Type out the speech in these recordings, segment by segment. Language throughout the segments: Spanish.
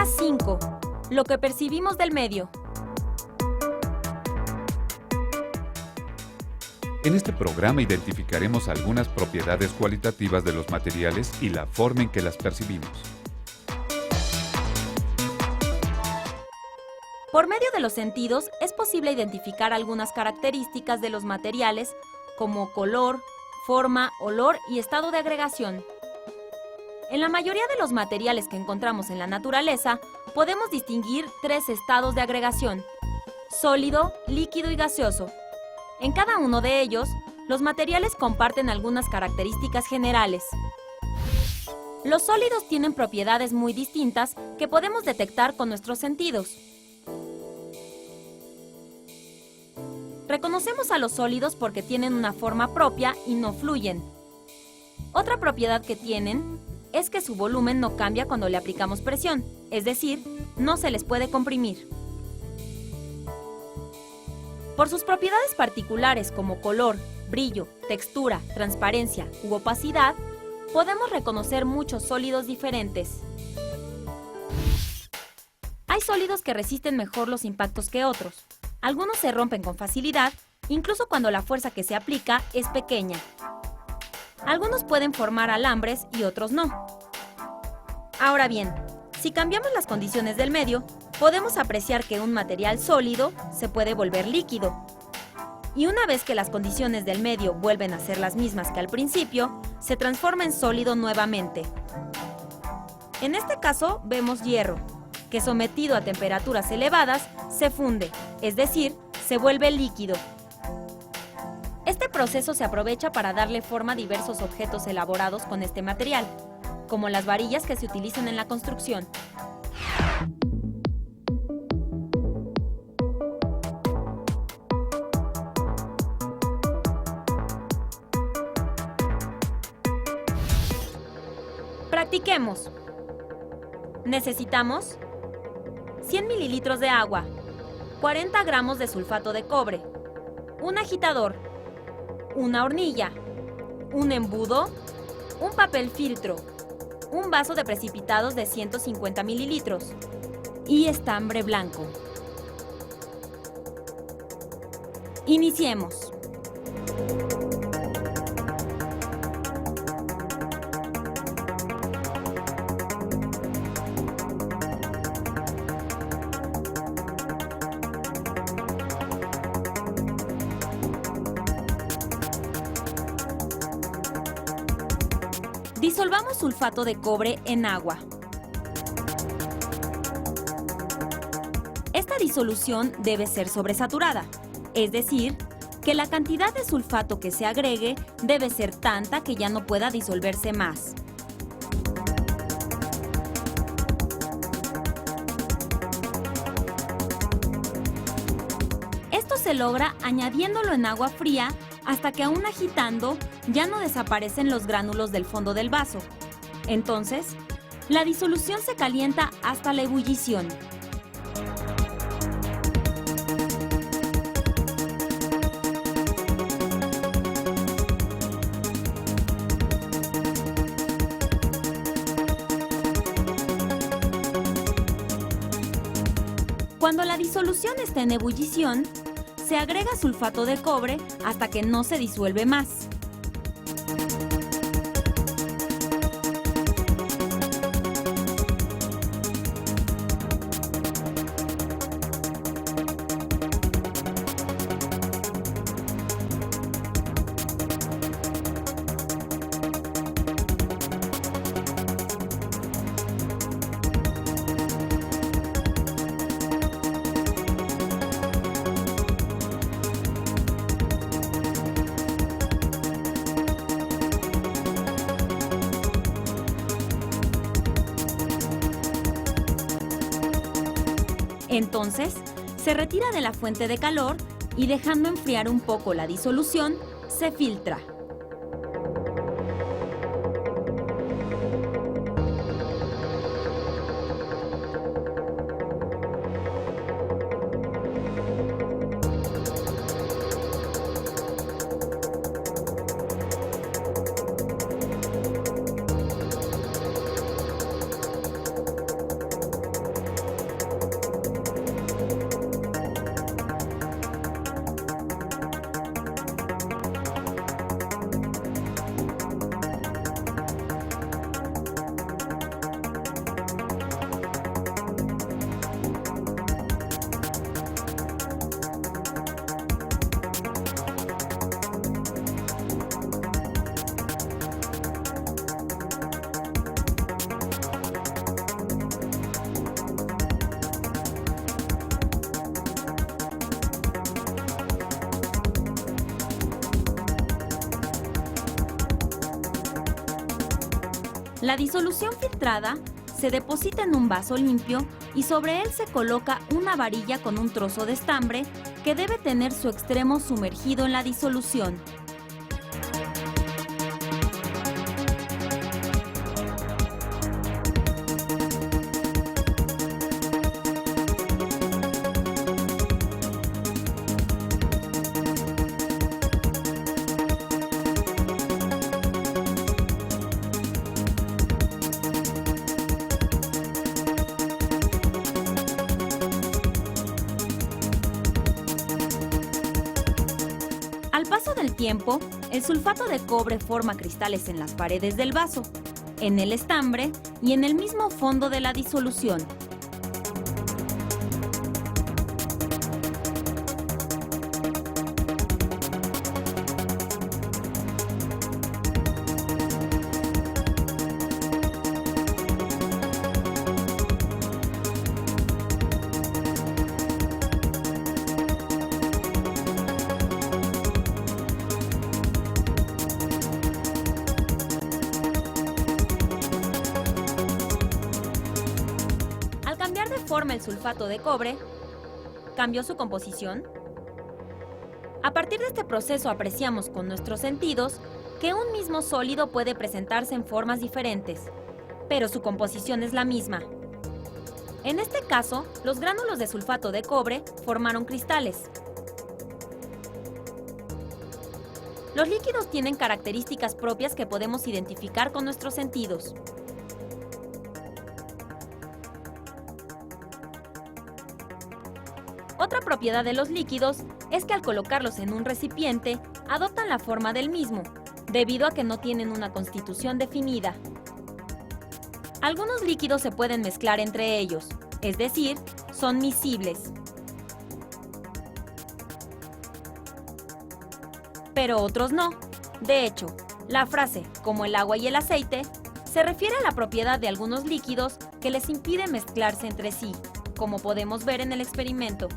Prueba 5. Lo que percibimos del medio. En este programa identificaremos algunas propiedades cualitativas de los materiales y la forma en que las percibimos. Por medio de los sentidos es posible identificar algunas características de los materiales como color, forma, olor y estado de agregación. En la mayoría de los materiales que encontramos en la naturaleza, podemos distinguir 3 estados de agregación: sólido, líquido y gaseoso. En cada uno de ellos, los materiales comparten algunas características generales. Los sólidos tienen propiedades muy distintas que podemos detectar con nuestros sentidos. Reconocemos a los sólidos porque tienen una forma propia y no fluyen. Otra propiedad que tienen es que su volumen no cambia cuando le aplicamos presión, es decir, no se les puede comprimir. Por sus propiedades particulares como color, brillo, textura, transparencia u opacidad, podemos reconocer muchos sólidos diferentes. Hay sólidos que resisten mejor los impactos que otros. Algunos se rompen con facilidad, incluso cuando la fuerza que se aplica es pequeña. Algunos pueden formar alambres y otros no. Ahora bien, si cambiamos las condiciones del medio, podemos apreciar que un material sólido se puede volver líquido. Y una vez que las condiciones del medio vuelven a ser las mismas que al principio, se transforma en sólido nuevamente. En este caso vemos hierro, que sometido a temperaturas elevadas se funde, es decir, se vuelve líquido. Este proceso se aprovecha para darle forma a diversos objetos elaborados con este material, como las varillas que se utilizan en la construcción. Practiquemos. Necesitamos 100 mililitros de agua, 40 gramos de sulfato de cobre, un agitador, una hornilla, un embudo, un papel filtro, un vaso de precipitados de 150 mililitros y estambre blanco. Iniciemos. Disolvamos sulfato de cobre en agua. Esta disolución debe ser sobresaturada, es decir, que la cantidad de sulfato que se agregue debe ser tanta que ya no pueda disolverse más. Esto se logra añadiéndolo en agua fría hasta que aún agitando ya no desaparecen los gránulos del fondo del vaso. Entonces, la disolución se calienta hasta la ebullición. Cuando la disolución está en ebullición, se agrega sulfato de cobre hasta que no se disuelve más. Entonces, se retira de la fuente de calor y dejando enfriar un poco la disolución, se filtra. La disolución filtrada se deposita en un vaso limpio y sobre él se coloca una varilla con un trozo de estambre que debe tener su extremo sumergido en la disolución. Al paso del tiempo, el sulfato de cobre forma cristales en las paredes del vaso, en el estambre y en el mismo fondo de la disolución. Al cambiar de forma el sulfato de cobre, ¿cambió su composición? A partir de este proceso apreciamos con nuestros sentidos que un mismo sólido puede presentarse en formas diferentes, pero su composición es la misma. En este caso, los gránulos de sulfato de cobre formaron cristales. Los líquidos tienen características propias que podemos identificar con nuestros sentidos. Otra propiedad de los líquidos es que al colocarlos en un recipiente, adoptan la forma del mismo, debido a que no tienen una constitución definida. Algunos líquidos se pueden mezclar entre ellos, es decir, son miscibles. Pero otros no. De hecho, la frase "como el agua y el aceite" se refiere a la propiedad de algunos líquidos que les impide mezclarse entre sí, como podemos ver en el experimento.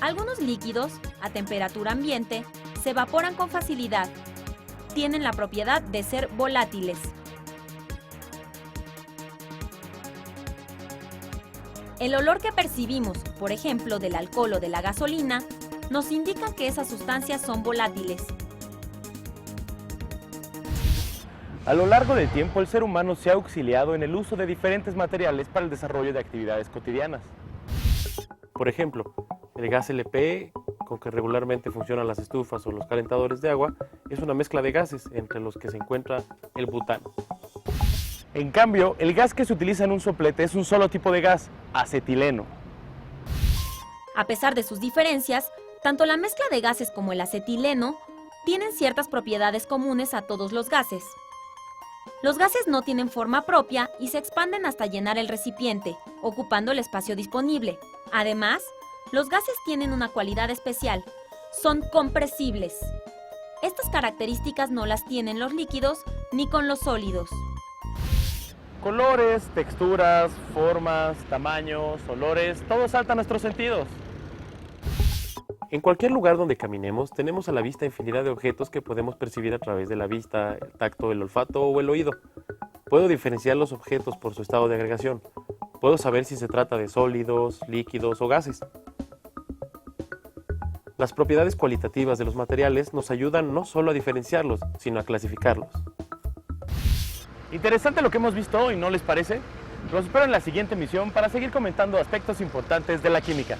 Algunos líquidos, a temperatura ambiente, se evaporan con facilidad. Tienen la propiedad de ser volátiles. El olor que percibimos, por ejemplo, del alcohol o de la gasolina, nos indica que esas sustancias son volátiles. A lo largo del tiempo, el ser humano se ha auxiliado en el uso de diferentes materiales para el desarrollo de actividades cotidianas. Por ejemplo, el gas LP, con que regularmente funcionan las estufas o los calentadores de agua, es una mezcla de gases, entre los que se encuentra el butano. En cambio, el gas que se utiliza en un soplete es un solo tipo de gas, acetileno. A pesar de sus diferencias, tanto la mezcla de gases como el acetileno tienen ciertas propiedades comunes a todos los gases. Los gases no tienen forma propia y se expanden hasta llenar el recipiente, ocupando el espacio disponible. Además, los gases tienen una cualidad especial: son compresibles. Estas características no las tienen los líquidos ni con los sólidos. Colores, texturas, formas, tamaños, olores, todo salta a nuestros sentidos. En cualquier lugar donde caminemos, tenemos a la vista infinidad de objetos que podemos percibir a través de la vista, el tacto, el olfato o el oído. Puedo diferenciar los objetos por su estado de agregación. Puedo saber si se trata de sólidos, líquidos o gases. Las propiedades cualitativas de los materiales nos ayudan no solo a diferenciarlos, sino a clasificarlos. Interesante lo que hemos visto hoy, ¿no les parece? Los espero en la siguiente emisión para seguir comentando aspectos importantes de la química.